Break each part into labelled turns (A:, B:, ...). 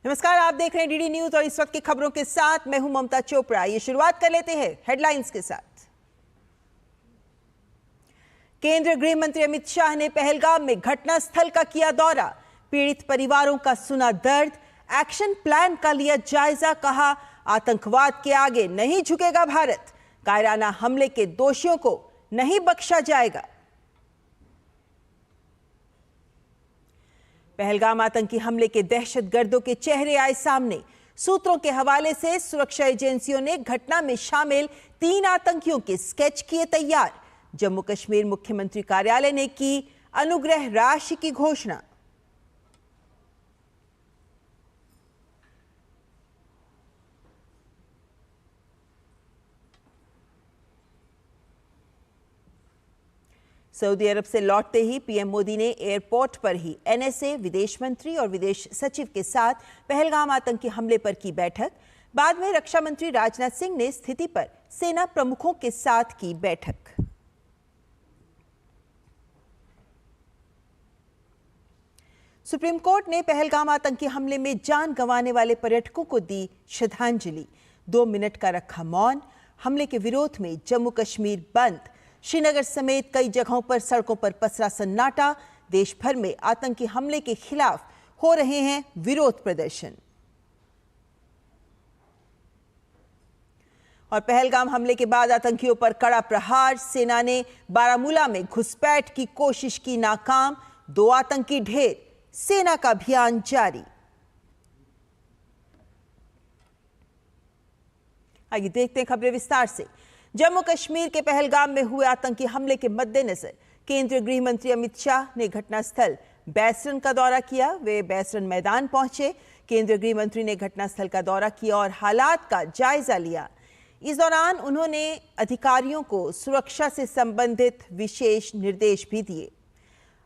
A: नमस्कार, आप देख रहे हैं डीडी न्यूज और इस वक्त की खबरों के साथ मैं हूं ममता चोपड़ा। ये शुरुआत कर लेते हैं हेडलाइंस के साथ। केंद्रीय गृह मंत्री अमित शाह ने पहलगाम में घटनास्थल का किया दौरा, पीड़ित परिवारों का सुना दर्द, एक्शन प्लान का लिया जायजा। कहा, आतंकवाद के आगे नहीं झुकेगा भारत, कायराना हमले के दोषियों को नहीं बख्शा जाएगा। पहलगाम आतंकी हमले के दहशतगर्दों के चेहरे आए सामने। सूत्रों के हवाले से सुरक्षा एजेंसियों ने घटना में शामिल 3 आतंकियों के स्केच किए तैयार। जम्मू कश्मीर मुख्यमंत्री कार्यालय ने की अनुग्रह राशि की घोषणा। सऊदी अरब से लौटते ही पीएम मोदी ने एयरपोर्ट पर ही एनएसए, विदेश मंत्री और विदेश सचिव के साथ पहलगाम आतंकी हमले पर की बैठक। बाद में रक्षा मंत्री राजनाथ सिंह ने स्थिति पर सेना प्रमुखों के साथ की बैठक। सुप्रीम कोर्ट ने पहलगाम आतंकी हमले में जान गंवाने वाले पर्यटकों को दी श्रद्धांजलि। 2 मिनट का रखा मौन। हमले के विरोध में जम्मू कश्मीर बंद। श्रीनगर समेत कई जगहों पर सड़कों पर पसरा सन्नाटा। देश भर में आतंकी हमले के खिलाफ हो रहे हैं विरोध प्रदर्शन। और पहलगाम हमले के बाद आतंकियों पर कड़ा प्रहार। सेना ने बारामूला में घुसपैठ की कोशिश की नाकाम। 2 आतंकी ढेर। सेना का अभियान जारी। आइए देखते हैं खबरें विस्तार से। जम्मू कश्मीर के पहलगाम में हुए आतंकी हमले के मद्देनजर केंद्रीय गृह मंत्री अमित शाह ने घटनास्थल बैसरन का दौरा किया। वे बैसरन मैदान पहुंचे। केंद्रीय गृह मंत्री ने घटनास्थल का दौरा किया और हालात का जायजा लिया। इस दौरान उन्होंने अधिकारियों को सुरक्षा से संबंधित विशेष निर्देश भी दिए।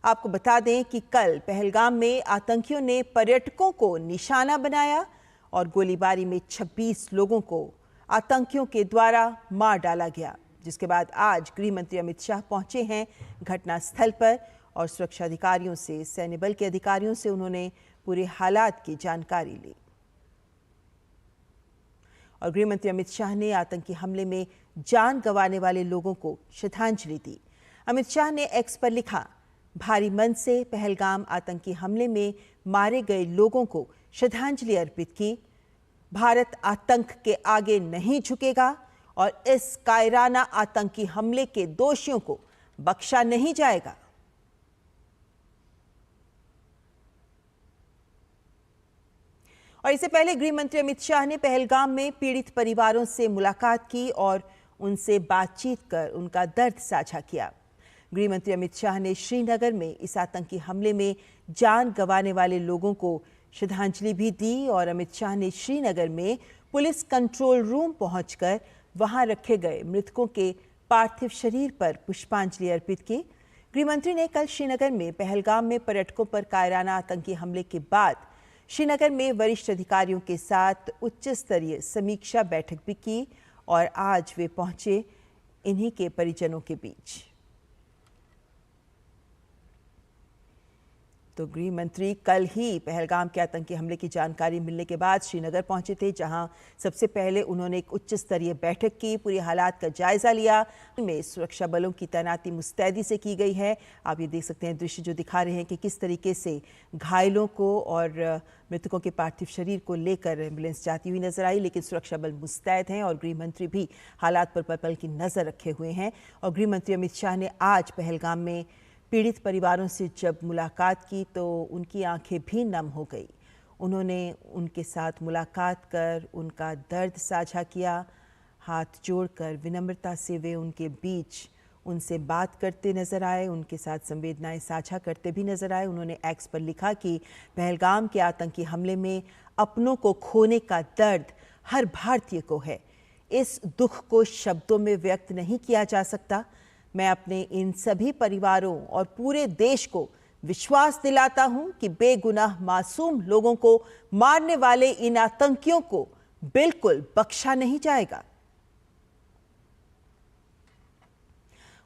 A: आपको बता दें कि कल पहलगाम में आतंकियों ने पर्यटकों को निशाना बनाया और गोलीबारी में 26 लोगों को आतंकियों के द्वारा मार डाला गया, जिसके बाद आज गृह मंत्री अमित शाह पहुंचे हैं घटनास्थल पर और सुरक्षा अधिकारियों से, सैन्य बल के अधिकारियों से उन्होंने पूरे हालात की जानकारी ली। और गृह मंत्री अमित शाह ने आतंकी हमले में जान गंवाने वाले लोगों को श्रद्धांजलि दी। अमित शाह ने एक्स पर लिखा, भारी मन से पहलगाम आतंकी हमले में मारे गए लोगों को श्रद्धांजलि अर्पित की। भारत आतंक के आगे नहीं झुकेगा और इस कायराना आतंकी हमले के दोषियों को बख्शा नहीं जाएगा। और इससे पहले गृह मंत्री अमित शाह ने पहलगाम में पीड़ित परिवारों से मुलाकात की और उनसे बातचीत कर उनका दर्द साझा किया। गृह मंत्री अमित शाह ने श्रीनगर में इस आतंकी हमले में जान गंवाने वाले लोगों को श्रद्धांजलि भी दी और अमित शाह ने श्रीनगर में पुलिस कंट्रोल रूम पहुंचकर वहां रखे गए मृतकों के पार्थिव शरीर पर पुष्पांजलि अर्पित की। गृहमंत्री ने कल श्रीनगर में पहलगाम में पर्यटकों पर कायराना आतंकी हमले के बाद श्रीनगर में वरिष्ठ अधिकारियों के साथ उच्च स्तरीय समीक्षा बैठक भी की और आज वे पहुंचे इन्हीं के परिजनों के बीच। तो गृह मंत्री कल ही पहलगाम के आतंकी हमले की जानकारी मिलने के बाद श्रीनगर पहुंचे थे, जहां सबसे पहले उन्होंने एक उच्च स्तरीय बैठक की, पूरी हालात का जायजा लिया। में सुरक्षा बलों की तैनाती मुस्तैदी से की गई है। आप ये देख सकते हैं दृश्य जो दिखा रहे हैं कि किस तरीके से घायलों को और मृतकों के पार्थिव शरीर को लेकर एम्बुलेंस जाती हुई नजर आई, लेकिन सुरक्षा बल मुस्तैद हैं और गृह मंत्री भी हालात पर पल पल की नजर रखे हुए हैं। और गृह मंत्री अमित शाह ने आज पहलगाम में पीड़ित परिवारों से जब मुलाकात की तो उनकी आंखें भी नम हो गई। उन्होंने उनके साथ मुलाकात कर उनका दर्द साझा किया। हाथ जोड़कर विनम्रता से वे उनके बीच उनसे बात करते नजर आए, उनके साथ संवेदनाएं साझा करते भी नजर आए। उन्होंने एक्स पर लिखा कि पहलगाम के आतंकी हमले में अपनों को खोने का दर्द हर भारतीय को है। इस दुख को शब्दों में व्यक्त नहीं किया जा सकता। मैं अपने इन सभी परिवारों और पूरे देश को विश्वास दिलाता हूं कि बेगुनाह मासूम लोगों को मारने वाले इन आतंकियों को बिल्कुल बख्शा नहीं जाएगा।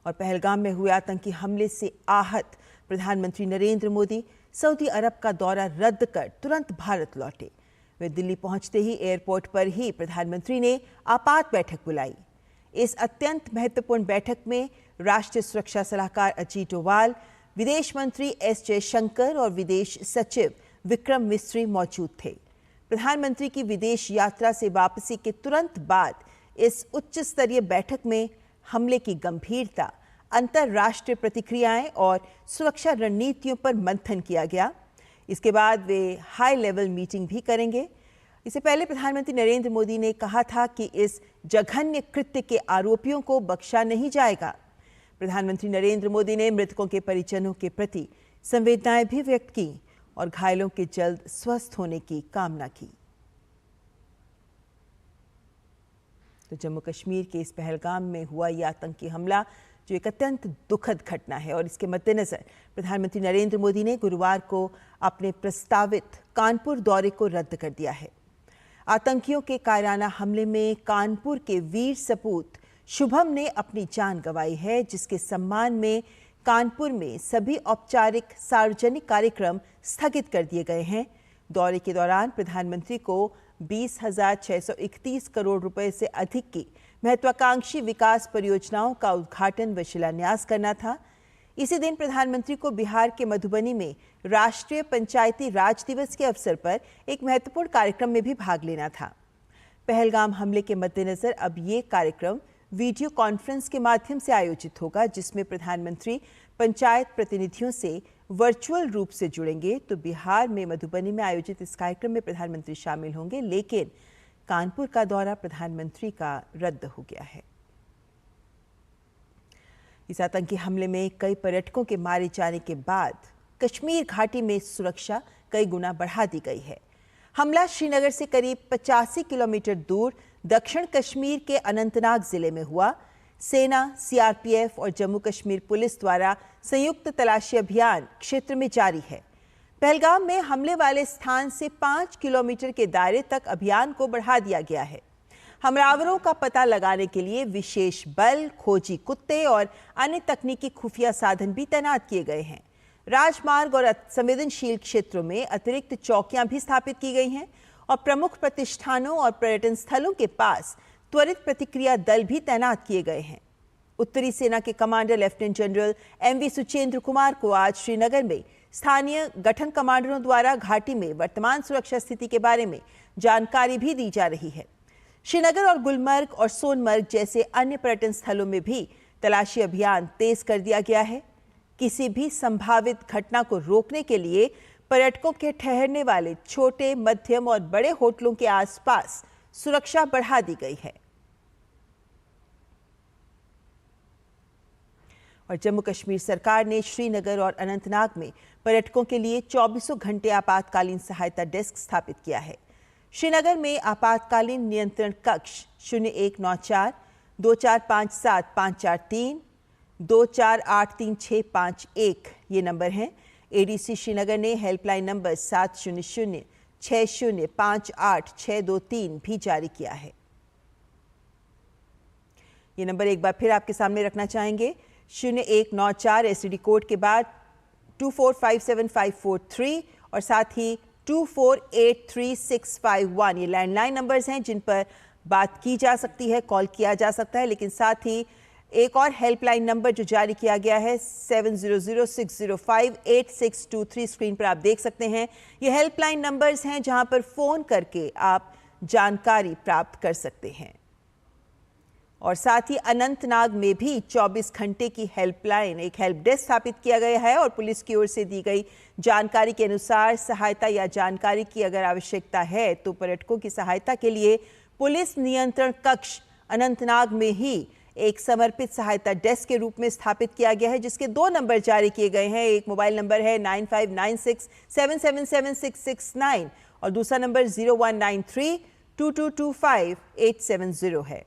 A: और पहलगाम में हुए आतंकी हमले से आहत प्रधानमंत्री नरेंद्र मोदी सऊदी अरब का दौरा रद्द कर तुरंत भारत लौटे। वे दिल्ली पहुंचते ही एयरपोर्ट पर ही प्रधानमंत्री ने आपात बैठक बुलाई। इस अत्यंत महत्वपूर्ण बैठक में राष्ट्रीय सुरक्षा सलाहकार अजीत डोवाल, विदेश मंत्री एस जयशंकर और विदेश सचिव विक्रम मिस्री मौजूद थे। प्रधानमंत्री की विदेश यात्रा से वापसी के तुरंत बाद इस उच्च स्तरीय बैठक में हमले की गंभीरता, अंतर्राष्ट्रीय प्रतिक्रियाएं और सुरक्षा रणनीतियों पर मंथन किया गया। इसके बाद वे हाई लेवल मीटिंग भी करेंगे। इससे पहले प्रधानमंत्री नरेंद्र मोदी ने कहा था कि इस जघन्य कृत्य के आरोपियों को बख्शा नहीं जाएगा। प्रधानमंत्री नरेंद्र मोदी ने मृतकों के परिजनों के प्रति संवेदनाएं भी व्यक्त की और घायलों के जल्द स्वस्थ होने की कामना की। तो जम्मू कश्मीर के इस पहलगाम में हुआ यह आतंकी हमला जो एक अत्यंत दुखद घटना है और इसके मद्देनजर प्रधानमंत्री नरेंद्र मोदी ने गुरुवार को अपने प्रस्तावित कानपुर दौरे को रद्द कर दिया है। आतंकियों के कायराना हमले में कानपुर के वीर सपूत शुभम ने अपनी जान गंवाई है, जिसके सम्मान में कानपुर में सभी औपचारिक सार्वजनिक कार्यक्रम स्थगित कर दिए गए हैं। दौरे के दौरान प्रधानमंत्री को 20,631 करोड़ रुपए से अधिक की महत्वाकांक्षी विकास परियोजनाओं का उद्घाटन व शिलान्यास करना था। इसी दिन प्रधानमंत्री को बिहार के मधुबनी में राष्ट्रीय पंचायती राज दिवस के अवसर पर एक महत्वपूर्ण कार्यक्रम में भी भाग लेना था। पहलगाम हमले के मद्देनजर अब ये कार्यक्रम वीडियो कॉन्फ्रेंस के माध्यम से आयोजित होगा, जिसमें प्रधानमंत्री पंचायत प्रतिनिधियों से वर्चुअल रूप से जुड़ेंगे। तो बिहार में मधुबनी में आयोजित इस कार्यक्रम में प्रधानमंत्री शामिल होंगे, लेकिन कानपुर का दौरा प्रधानमंत्री का रद्द हो गया है। इस आतंकी हमले में कई पर्यटकों के मारे जाने के बाद कश्मीर घाटी में सुरक्षा कई गुना बढ़ा दी गई है। हमला श्रीनगर से करीब 85 किलोमीटर दूर दक्षिण कश्मीर के अनंतनाग जिले में हुआ। सेना, सीआरपीएफ और जम्मू कश्मीर पुलिस द्वारा संयुक्त तलाशी अभियान क्षेत्र में जारी है। पहलगाम में हमले वाले स्थान से 5 किलोमीटर के दायरे तक अभियान को बढ़ा दिया गया है। हमलावरों का पता लगाने के लिए विशेष बल, खोजी कुत्ते और अन्य तकनीकी खुफिया साधन भी तैनात किए गए हैं। राजमार्ग और संवेदनशील क्षेत्रों में अतिरिक्त चौकियां भी स्थापित की गई हैं और प्रमुख प्रतिष्ठानों और पर्यटन स्थलों के पास त्वरित प्रतिक्रिया दल भी तैनात किए गए हैं। उत्तरी सेना के commander lieutenant general MV Suchindra Kumar को आज श्रीनगर में स्थानीय गठन कमांडरों द्वारा घाटी में वर्तमान सुरक्षा स्थिति के बारे में जानकारी भी दी जा रही है। श्रीनगर और गुलमर्ग और सोनमर्ग जैसे अन्य पर्यटन स्थलों में भी तलाशी अभियान तेज कर दिया गया है। किसी भी संभावित घटना को रोकने के लिए पर्यटकों के ठहरने वाले छोटे, मध्यम और बड़े होटलों के आसपास सुरक्षा बढ़ा दी गई है। और जम्मू कश्मीर सरकार ने श्रीनगर और अनंतनाग में पर्यटकों के लिए 24 घंटे आपातकालीन सहायता डेस्क स्थापित किया है। श्रीनगर में आपातकालीन नियंत्रण कक्ष 0194 2457 543 24836551 ये नंबर हैं। एडीसी श्रीनगर ने हेल्पलाइन नंबर 700 6058 भी जारी किया है। ये नंबर एक बार फिर आपके सामने रखना चाहेंगे, 0194 एसटीडी कोड के बाद 2457543 और साथ ही 2483651 ये लैंडलाइन नंबर्स हैं जिन पर बात की जा सकती है, कॉल किया जा सकता है। लेकिन साथ ही एक और हेल्पलाइन नंबर जो जारी किया गया है 7006058623 स्क्रीन पर आप देख सकते हैं। ये हेल्पलाइन नंबर्स हैं जहां पर फोन करके आप जानकारी प्राप्त कर सकते हैं। और साथ ही अनंतनाग में भी 24 घंटे की हेल्पलाइन, एक हेल्प डेस्क स्थापित किया गया है और पुलिस की ओर से दी गई जानकारी के अनुसार सहायता या जानकारी की अगर आवश्यकता है तो पर्यटकों की सहायता के लिए पुलिस नियंत्रण कक्ष अनंतनाग में ही एक समर्पित सहायता डेस्क के रूप में स्थापित किया गया है, जिसके 2 नंबर जारी किए गए हैं। एक मोबाइल नंबर है 9596777669 और दूसरा नंबर 01932225 है।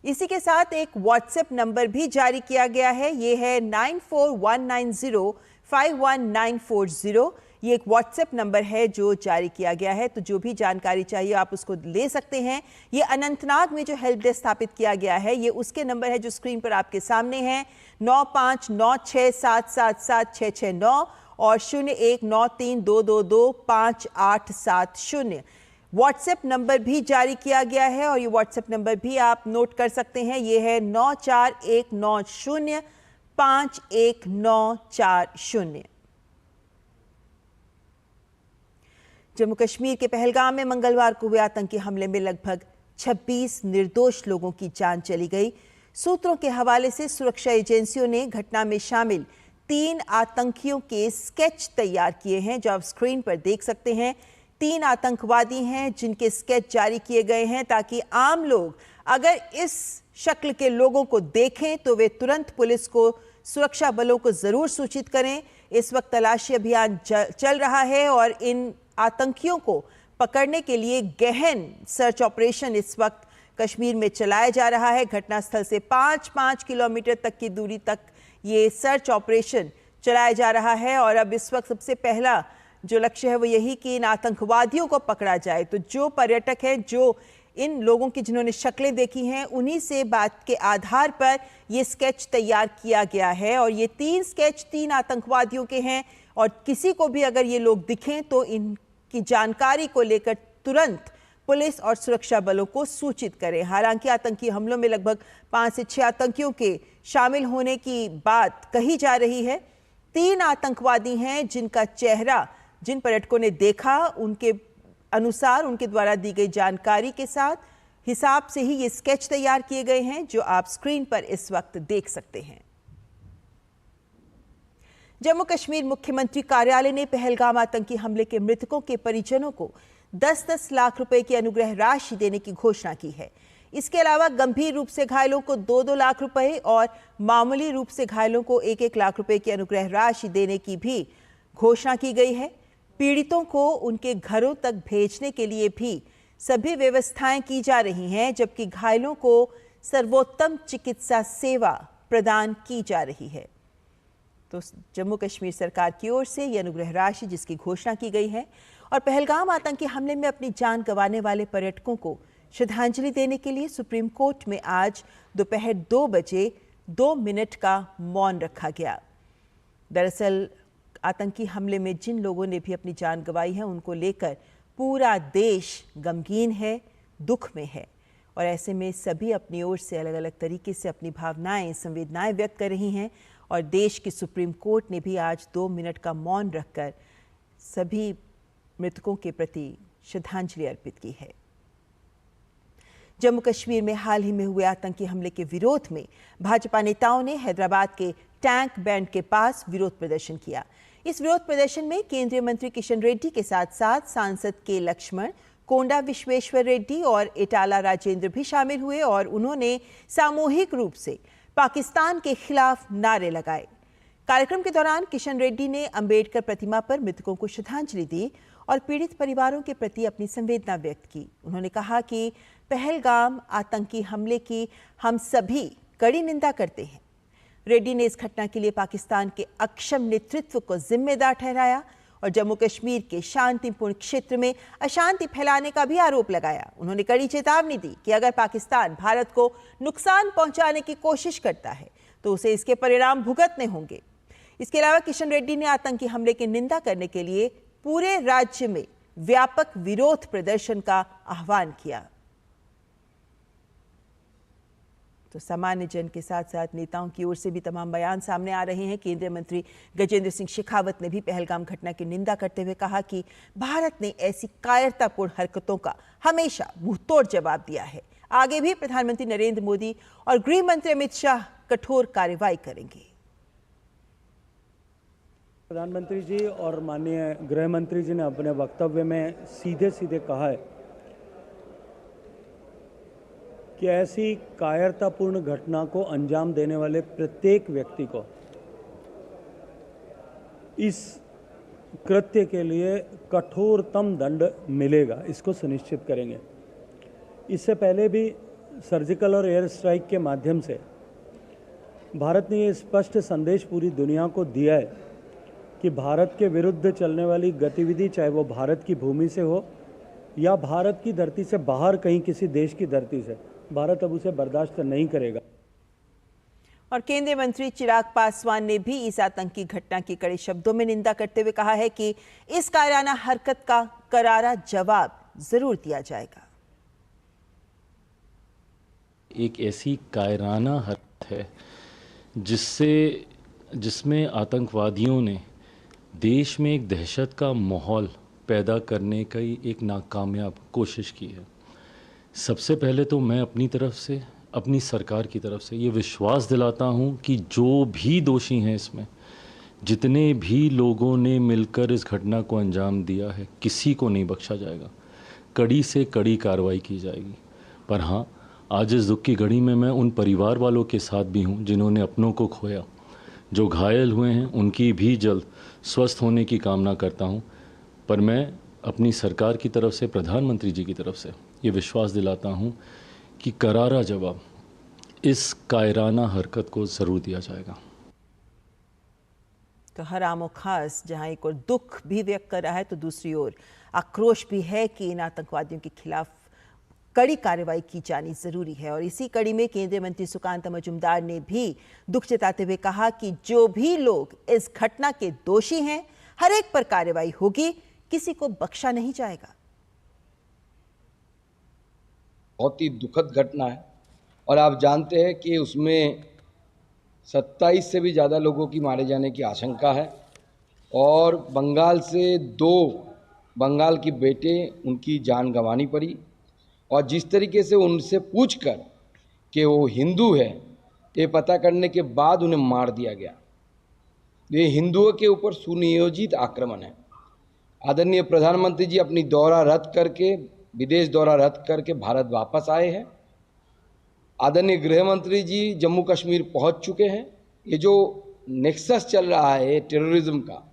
A: इसी के साथ एक व्हाट्सएप नंबर भी जारी किया गया है, ये है 9419051940। ये एक व्हाट्सएप नंबर है जो जारी किया गया है, तो जो भी जानकारी चाहिए आप उसको ले सकते हैं। ये अनंतनाग में जो हेल्प डेस्क स्थापित किया गया है ये उसके नंबर है जो स्क्रीन पर आपके सामने हैं, 9596777669 और 01932225 870। व्हाट्सएप नंबर भी जारी किया गया है और ये व्हाट्सएप नंबर भी आप नोट कर सकते हैं। ये है 9419051940। जम्मू कश्मीर के पहलगाम में मंगलवार को हुए आतंकी हमले में लगभग 26 निर्दोष लोगों की जान चली गई। सूत्रों के हवाले से सुरक्षा एजेंसियों ने घटना में शामिल 3 आतंकियों के स्केच तैयार किए हैं, जो आप स्क्रीन पर देख सकते हैं। 3 आतंकवादी हैं जिनके स्केच जारी किए गए हैं ताकि आम लोग अगर इस शक्ल के लोगों को देखें तो वे तुरंत पुलिस को, सुरक्षा बलों को जरूर सूचित करें। इस वक्त तलाशी अभियान चल रहा है और इन आतंकियों को पकड़ने के लिए गहन सर्च ऑपरेशन इस वक्त कश्मीर में चलाया जा रहा है। घटनास्थल से 5-5 किलोमीटर तक की दूरी तक ये सर्च ऑपरेशन चलाया जा रहा है और अब इस वक्त सबसे पहला जो लक्ष्य है वो यही कि इन आतंकवादियों को पकड़ा जाए। तो जो पर्यटक हैं, जो इन लोगों की जिन्होंने शक्लें देखी हैं, उन्हीं से बात के आधार पर ये स्केच तैयार किया गया है और ये 3 स्केच 3 आतंकवादियों के हैं और किसी को भी अगर ये लोग दिखें तो इनकी जानकारी को लेकर तुरंत पुलिस और सुरक्षा बलों को सूचित करें। हालांकि आतंकी हमलों में लगभग 5 से 6 आतंकियों के शामिल होने की बात कही जा रही है। 3 आतंकवादी हैं जिनका चेहरा जिन पर्यटकों ने देखा उनके अनुसार, उनके द्वारा दी गई जानकारी के साथ हिसाब से ही ये स्केच तैयार किए गए हैं, जो आप स्क्रीन पर इस वक्त देख सकते हैं। जम्मू कश्मीर मुख्यमंत्री कार्यालय ने पहलगाम आतंकी हमले के मृतकों के परिजनों को 10-10 लाख रुपए की अनुग्रह राशि देने की घोषणा की है। इसके अलावा गंभीर रूप से घायलों को 2-2 लाख रुपए और मामूली रूप से घायलों को 1-1 लाख रुपए की अनुग्रह राशि देने की भी घोषणा की गई है। पीड़ितों को उनके घरों तक भेजने के लिए भी सभी व्यवस्थाएं की जा रही हैं, जबकि घायलों को सर्वोत्तम चिकित्सा सेवा प्रदान की जा रही है। तो जम्मू कश्मीर सरकार की ओर से यह अनुग्रह राशि जिसकी घोषणा की गई है और पहलगाम आतंकी हमले में अपनी जान गंवाने वाले पर्यटकों को श्रद्धांजलि देने के लिए सुप्रीम कोर्ट में आज दोपहर 2 बजे 2 मिनट का मौन रखा गया। दरअसल आतंकी हमले में जिन लोगों ने भी अपनी जान गंवाई है उनको लेकर पूरा देश गमगीन है, दुख में है और ऐसे में सभी अपनी ओर से अलग अलग तरीके से अपनी भावनाएं, संवेदनाएं व्यक्त कर रही हैं और देश की सुप्रीम कोर्ट ने भी आज 2 मिनट का मौन रखकर सभी मृतकों के प्रति श्रद्धांजलि अर्पित की है। जम्मू कश्मीर में हाल ही में हुए आतंकी हमले के विरोध में भाजपा नेताओं ने हैदराबाद के टैंक बैंड के पास विरोध प्रदर्शन किया। इस विरोध प्रदर्शन में केंद्रीय मंत्री किशन रेड्डी के साथ साथ सांसद के लक्ष्मण, कोंडा विश्वेश्वर रेड्डी और इटाला राजेंद्र भी शामिल हुए और उन्होंने सामूहिक रूप से पाकिस्तान के खिलाफ नारे लगाए। कार्यक्रम के दौरान किशन रेड्डी ने अंबेडकर प्रतिमा पर मृतकों को श्रद्धांजलि दी और पीड़ित परिवारों के प्रति अपनी संवेदना व्यक्त की। उन्होंने कहा कि पहलगाम आतंकी हमले की हम सभी कड़ी निंदा करते हैं। रेड्डी ने इस घटना के लिए पाकिस्तान के अक्षम नेतृत्व को जिम्मेदार ठहराया और जम्मू कश्मीर के शांतिपूर्ण क्षेत्र में अशांति फैलाने का भी आरोप लगाया। उन्होंने कड़ी चेतावनी दी कि अगर पाकिस्तान भारत को नुकसान पहुंचाने की कोशिश करता है तो उसे इसके परिणाम भुगतने होंगे। इसके अलावा किशन रेड्डी ने आतंकी हमले की निंदा करने के लिए पूरे राज्य में व्यापक विरोध प्रदर्शन का आह्वान किया। तो सामान्य जन के साथ साथ नेताओं की ओर से भी तमाम बयान सामने आ रहे हैं। केंद्रीय मंत्री गजेंद्र सिंह शेखावत ने भी पहलगाम घटना की निंदा करते हुए कहा कि भारत ने ऐसी कायरतापूर्ण हरकतों का हमेशा मुंहतोड़ जवाब दिया है। आगे भी प्रधानमंत्री नरेंद्र मोदी और गृह मंत्री अमित शाह कठोर कार्रवाई करेंगे।
B: प्रधानमंत्री जी और माननीय गृह मंत्री जी ने अपने वक्तव्य में सीधे सीधे कहा है कि ऐसी कायरतापूर्ण घटना को अंजाम देने वाले प्रत्येक व्यक्ति को इस कृत्य के लिए कठोरतम दंड मिलेगा, इसको सुनिश्चित करेंगे। इससे पहले भी सर्जिकल और एयर स्ट्राइक के माध्यम से भारत ने ये स्पष्ट संदेश पूरी दुनिया को दिया है कि भारत के विरुद्ध चलने वाली गतिविधि, चाहे वो भारत की भूमि से हो या भारत की धरती से बाहर कहीं किसी देश की धरती से, भारत अब उसे बर्दाश्त नहीं करेगा।
A: और केंद्रीय मंत्री चिराग पासवान ने भी इस आतंकी घटना की कड़े शब्दों में निंदा करते हुए कहा है कि इस कायराना हरकत का करारा जवाब जरूर दिया जाएगा।
C: एक ऐसी कायराना हरकत है जिसमें आतंकवादियों ने देश में एक दहशत का माहौल पैदा करने की एक नाकामयाब कोशिश की है। सबसे पहले तो मैं अपनी तरफ से, अपनी सरकार की तरफ से ये विश्वास दिलाता हूँ कि जो भी दोषी हैं इसमें, जितने भी लोगों ने मिलकर इस घटना को अंजाम दिया है, किसी को नहीं बख्शा जाएगा। कड़ी से कड़ी कार्रवाई की जाएगी। पर हाँ, आज इस दुख की घड़ी में मैं उन परिवार वालों के साथ भी हूँ जिन्होंने अपनों को खोया, जो घायल हुए हैं, उनकी भी जल्द स्वस्थ होने की कामना करता हूँ। पर मैं अपनी सरकार की तरफ से, प्रधानमंत्री जी की तरफ से ये विश्वास दिलाता हूँ कि करारा जवाब इस कायराना हरकत को ज़रूर दिया जाएगा।
A: तो हर आम और खास जहां एक और दुख भी व्यक्त कर रहा है, तो दूसरी ओर आक्रोश भी है कि इन आतंकवादियों के खिलाफ कड़ी कार्रवाई की जानी जरूरी है। और इसी कड़ी में केंद्रीय मंत्री सुकांत मजूमदार ने भी दुख जताते हुए कहा कि जो भी लोग इस घटना के दोषी हैं, हर एक पर कार्रवाई होगी, किसी को बख्शा नहीं जाएगा।
D: बहुत ही दुखद घटना है और आप जानते हैं कि उसमें 27 से भी ज़्यादा लोगों की मारे जाने की आशंका है और बंगाल से 2 बंगाल के बेटे, उनकी जान गंवानी पड़ी। और जिस तरीके से उनसे पूछकर कि वो हिंदू है, ये पता करने के बाद उन्हें मार दिया गया। ये हिंदुओं के ऊपर सुनियोजित आक्रमण है। आदरणीय प्रधानमंत्री जी अपनी दौरा रद्द करके, विदेश दौरा रद्द करके भारत वापस आए हैं। आदरणीय गृह मंत्री जी जम्मू कश्मीर पहुंच चुके हैं। ये जो नेक्सस चल रहा है टेररिज्म का,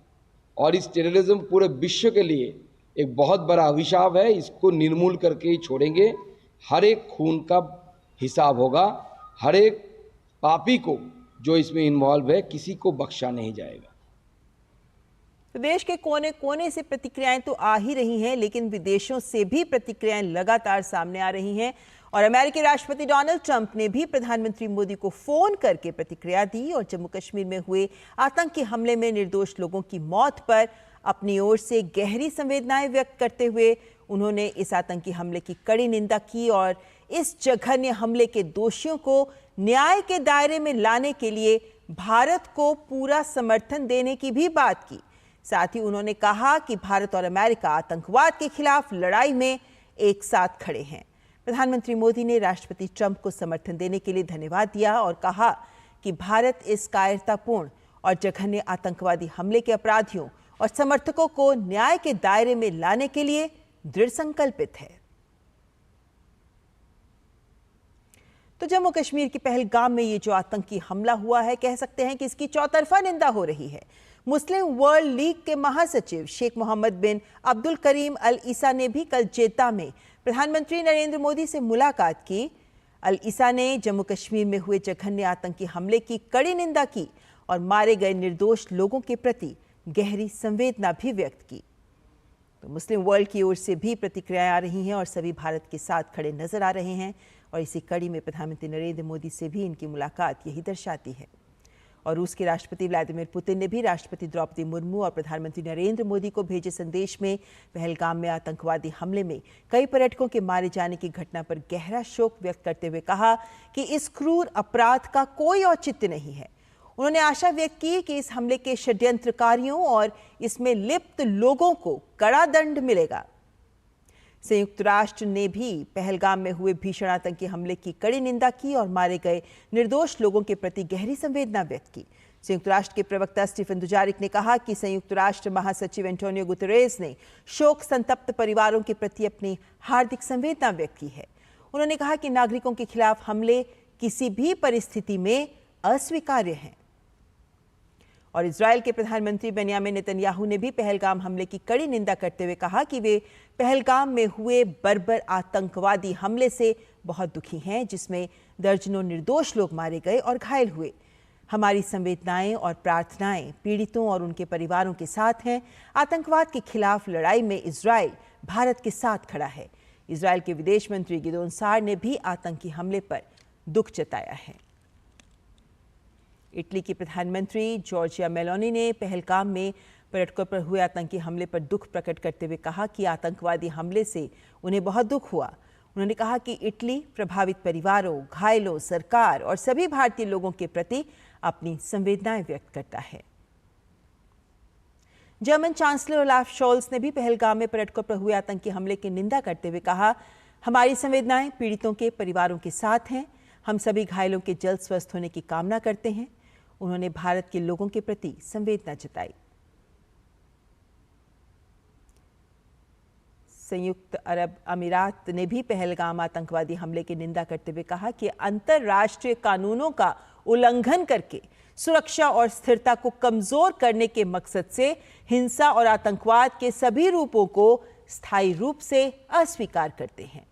D: और इस टेररिज्म पूरे विश्व के लिए एक बहुत बड़ा अभिशाप है, इसको निर्मूल करके ही छोड़ेंगे। हर एक खून का हिसाब होगा, हर एक पापी को जो इसमें इन्वॉल्व है, किसी को बख्शा नहीं जाएगा।
A: तो देश के कोने कोने से प्रतिक्रियाएं तो आ ही रही हैं, लेकिन विदेशों से भी प्रतिक्रियाएं लगातार सामने आ रही हैं। और अमेरिकी राष्ट्रपति डोनाल्ड ट्रंप ने भी प्रधानमंत्री मोदी को फोन करके प्रतिक्रिया दी और जम्मू कश्मीर में हुए आतंकी हमले में निर्दोष लोगों की मौत पर अपनी ओर से गहरी संवेदनाएं व्यक्त करते हुए उन्होंने इस आतंकी हमले की कड़ी निंदा की और इस जघन्य हमले के दोषियों को न्याय के दायरे में लाने के लिए भारत को पूरा समर्थन देने की भी बात की। साथ ही उन्होंने कहा कि भारत और अमेरिका आतंकवाद के खिलाफ लड़ाई में एक साथ खड़े हैं। प्रधानमंत्री मोदी ने राष्ट्रपति ट्रंप को समर्थन देने के लिए धन्यवाद दिया और कहा कि भारत इस कायरतापूर्ण और जघन्य आतंकवादी हमले के अपराधियों और समर्थकों को न्याय के दायरे में लाने के लिए दृढ़ संकल्पित है। तो जम्मू कश्मीर के पहलगाम में ये जो आतंकी हमला हुआ है, कह सकते हैं कि इसकी चौतरफा निंदा हो रही है। मुस्लिम वर्ल्ड लीग के महासचिव शेख मोहम्मद बिन अब्दुल करीम अल ईसा ने भी कल जेद्दा में प्रधानमंत्री नरेंद्र मोदी से मुलाकात की। अल ईसा ने जम्मू कश्मीर में हुए जघन्य आतंकी हमले की कड़ी निंदा की और मारे गए निर्दोष लोगों के प्रति गहरी संवेदना भी व्यक्त की। तो मुस्लिम वर्ल्ड की ओर से भी प्रतिक्रियाएं आ रही हैं और सभी भारत के साथ खड़े नजर आ रहे हैं। और इसी कड़ी में प्रधानमंत्री नरेंद्र मोदी से भी इनकी मुलाकात यही दर्शाती है। और रूस के राष्ट्रपति व्लादिमीर पुतिन ने भी राष्ट्रपति द्रौपदी मुर्मू और प्रधानमंत्री नरेंद्र मोदी को भेजे संदेश में पहलगाम में आतंकवादी हमले में कई पर्यटकों के मारे जाने की घटना पर गहरा शोक व्यक्त करते हुए कहा कि इस क्रूर अपराध का कोई औचित्य नहीं है। उन्होंने आशा व्यक्त की कि इस हमले के षड्यंत्रकारियों और इसमें लिप्त लोगों को कड़ा दंड मिलेगा। संयुक्त राष्ट्र ने भी पहलगाम में हुए भीषण आतंकी हमले की कड़ी निंदा की और मारे गए निर्दोष लोगों के प्रति गहरी संवेदना व्यक्त की। संयुक्त राष्ट्र के प्रवक्ता स्टीफन दुजारिक ने कहा कि संयुक्त राष्ट्र महासचिव एंटोनियो गुतेरेस ने शोक संतप्त परिवारों के प्रति अपनी हार्दिक संवेदना व्यक्त की है। उन्होंने कहा कि नागरिकों के खिलाफ हमले किसी भी परिस्थिति में अस्वीकार्य हैं। और इजराइल के प्रधानमंत्री बेन्यामिन नेतन्याहू ने भी पहलगाम हमले की कड़ी निंदा करते हुए कहा कि वे पहलगाम में हुए बर्बर आतंकवादी हमले से बहुत दुखी हैं, जिसमें दर्जनों निर्दोष लोग मारे गए और घायल हुए। हमारी संवेदनाएं और प्रार्थनाएं पीड़ितों और उनके परिवारों के साथ हैं। आतंकवाद के खिलाफ लड़ाई में इजराइल भारत के साथ खड़ा है। इजराइल के विदेश मंत्री गिदोन सार ने भी आतंकी हमले पर दुख जताया है। इटली की प्रधानमंत्री जॉर्जिया मेलोनी ने पहलगाम में पर्यटकों पर हुए आतंकी हमले पर दुख प्रकट करते हुए कहा कि आतंकवादी हमले से उन्हें बहुत दुख हुआ। उन्होंने कहा कि इटली प्रभावित परिवारों, घायलों, सरकार और सभी भारतीय लोगों के प्रति अपनी संवेदनाएं व्यक्त करता है। जर्मन चांसलर ओलाफ शोल्स ने भी पहलगाम में पर्यटकों पर हुए आतंकी हमले की निंदा करते हुए कहा, हमारी संवेदनाएं पीड़ितों के परिवारों के साथ हैं। हम सभी घायलों के जल्द स्वस्थ होने की कामना करते हैं। उन्होंने भारत के लोगों के प्रति संवेदना जताई। संयुक्त अरब अमीरात ने भी पहलगाम आतंकवादी हमले की निंदा करते हुए कहा कि अंतर्राष्ट्रीय कानूनों का उल्लंघन करके सुरक्षा और स्थिरता को कमजोर करने के मकसद से हिंसा और आतंकवाद के सभी रूपों को स्थायी रूप से अस्वीकार करते हैं।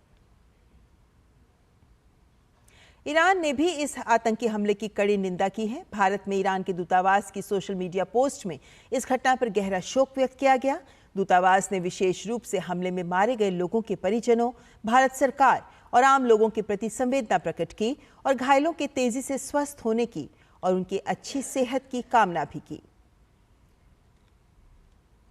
A: ईरान ने भी इस आतंकी हमले की कड़ी निंदा की है। भारत में ईरान के दूतावास की सोशल मीडिया पोस्ट में इस घटना पर गहरा शोक व्यक्त किया गया। दूतावास ने विशेष रूप से हमले में मारे गए लोगों के परिजनों, भारत सरकार और आम लोगों के प्रति संवेदना प्रकट की और घायलों के तेजी से स्वस्थ होने की और उनकी अच्छी सेहत की कामना भी की।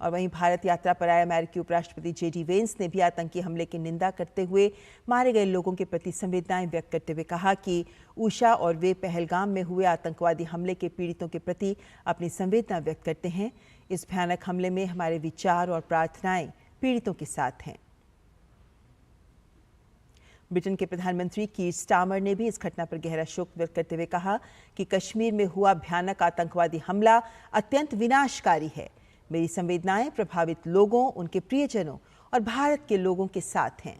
A: और वहीं भारत यात्रा पर आए अमेरिकी उपराष्ट्रपति जेडी वेंस ने भी आतंकी हमले की निंदा करते हुए मारे गए लोगों के प्रति संवेदनाएं व्यक्त करते हुए कहा कि उषा और वे पहलगाम में हुए आतंकवादी हमले के पीड़ितों के प्रति अपनी संवेदना व्यक्त करते हैं। इस भयानक हमले में हमारे विचार और प्रार्थनाएं पीड़ितों के साथ हैं। ब्रिटेन के प्रधानमंत्री कीर स्टार्मर ने भी इस घटना पर गहरा शोक व्यक्त करते हुए कहा कि कश्मीर में हुआ भयानक आतंकवादी हमला अत्यंत विनाशकारी है। मेरी संवेदनाएं प्रभावित लोगों, उनके प्रियजनों और भारत के लोगों के साथ हैं।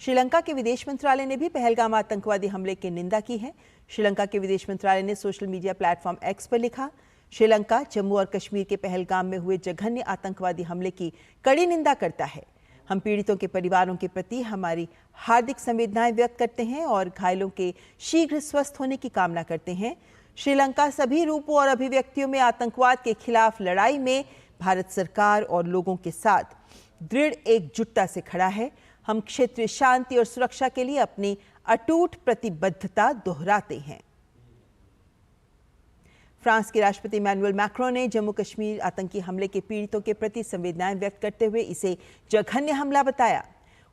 A: श्रीलंका के विदेश मंत्रालय ने भी पहलगाम आतंकवादी हमले की निंदा की है। श्रीलंका के विदेश मंत्रालय ने सोशल मीडिया प्लेटफॉर्म एक्स पर लिखा, श्रीलंका जम्मू और कश्मीर के पहलगाम में हुए जघन्य आतंकवादी हमले की कड़ी निंदा करता है। हम पीड़ितों के परिवारों के प्रति हमारी हार्दिक संवेदनाएं व्यक्त करते हैं और घायलों के शीघ्र स्वस्थ होने की कामना करते हैं। श्रीलंका सभी रूपों और अभिव्यक्तियों में आतंकवाद के खिलाफ लड़ाई में भारत सरकार और लोगों के साथ दृढ़ एकजुटता से खड़ा है। हम क्षेत्रीय शांति और सुरक्षा के लिए अपनी अटूट प्रतिबद्धता दोहराते हैं। फ्रांस के राष्ट्रपति इमैनुअल मैक्रों ने जम्मू कश्मीर आतंकी हमले के पीड़ितों के प्रति संवेदनाएं व्यक्त करते हुए इसे जघन्य हमला बताया।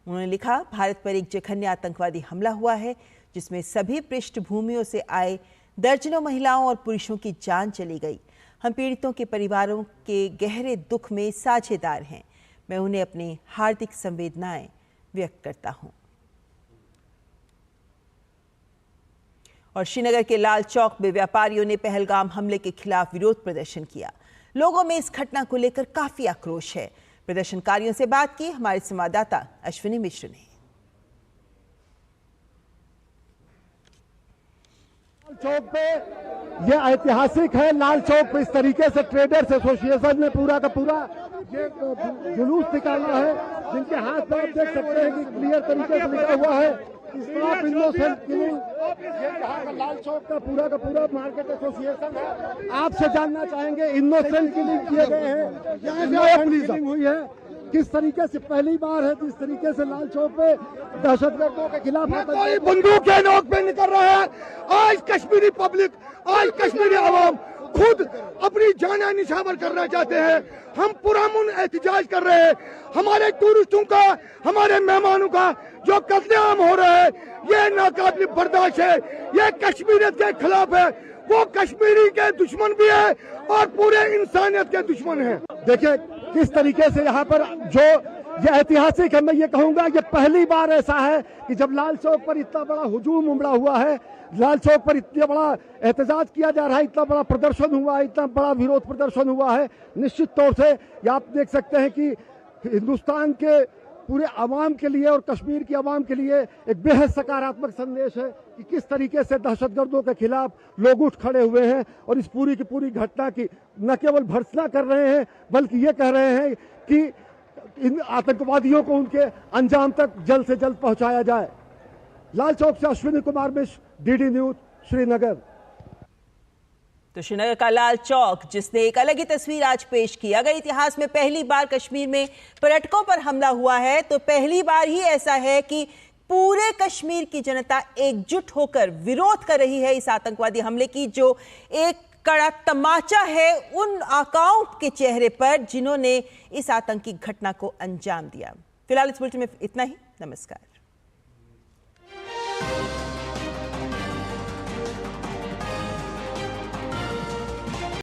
A: उन्होंने लिखा, भारत पर एक जघन्य आतंकवादी हमला हुआ है जिसमें सभी पृष्ठभूमियों से आए दर्जनों महिलाओं और पुरुषों की जान चली गई। हम पीड़ितों के परिवारों के गहरे दुख में साझेदार हैं। मैं उन्हें अपनी हार्दिक संवेदनाएं व्यक्त करता हूं। और श्रीनगर के लाल चौक में व्यापारियों ने पहलगाम हमले के खिलाफ विरोध प्रदर्शन किया। लोगों में इस घटना को लेकर काफी आक्रोश है। प्रदर्शनकारियों से बात की हमारे संवाददाता अश्विनी मिश्र ने।
E: लाल चौक पे ये ऐतिहासिक है। लाल चौक पे इस तरीके से ट्रेडर्स एसोसिएशन ने पूरा का पूरा ये जुलूस निकाला है, जिनके हाथ में आप देख सकते हैं कि क्लियर तरीके से लिखा हुआ है स्टॉप इनोसेंट किलिंग। ये यहाँ का लाल चौक का पूरा मार्केट एसोसिएशन है। आपसे जानना चाहेंगे, इनोसेंट किलिंग किए गए हैं, किलिंग हुई है, किस तरीके से पहली बार है जिस तरीके से लाल चौक पे दहशतगर्दों के खिलाफ कोई बंदूक के नोक पे निकल रहा है। आज कश्मीरी पब्लिक, आज कश्मीरी अवाम खुद अपनी जान निछावर करना चाहते हैं। हम पुरअमन एहतजाज कर रहे हैं। हमारे टूरिस्टों का, हमारे मेहमानों का जो कत्लेआम हो रहा है, ये नाकाबिल बर्दाश्त है। ये कश्मीरियत के खिलाफ है। वो कश्मीरी के दुश्मन भी है और पूरे इंसानियत के दुश्मन है। देखिए किस तरीके से यहाँ पर जो ये ऐतिहासिक है, मैं ये कहूंगा ये पहली बार ऐसा है कि जब लाल चौक पर इतना बड़ा हुजूम उमड़ा हुआ है, लाल चौक पर इतना बड़ा एहतजाज किया जा रहा है, इतना बड़ा प्रदर्शन हुआ है, इतना बड़ा विरोध प्रदर्शन हुआ है। निश्चित तौर से ये आप देख सकते हैं कि हिंदुस्तान के पूरे अवाम के लिए और कश्मीर की अवाम के लिए एक बेहद सकारात्मक संदेश है कि किस तरीके से दहशतगर्दों के खिलाफ लोग उठ खड़े हुए हैं और इस पूरी की पूरी घटना की न केवल भर्त्सना कर रहे हैं बल्कि ये कह रहे हैं कि इन आतंकवादियों को उनके अंजाम तक जल्द से जल्द पहुंचाया जाए। लाल चौक से अश्विनी कुमार मिश्र, डीडी न्यूज, श्रीनगर।
A: तो श्रीनगर का लाल चौक जिसने एक अलग ही तस्वीर आज पेश की। अगर इतिहास में पहली बार कश्मीर में पर्यटकों पर हमला हुआ है तो पहली बार ही ऐसा है कि पूरे कश्मीर की जनता एकजुट होकर विरोध कर रही है इस आतंकवादी हमले की, जो एक कड़ा तमाचा है उन आकाओं के चेहरे पर जिन्होंने इस आतंकी घटना को अंजाम दिया। फिलहाल इस बुलेटिन में इतना ही। नमस्कार।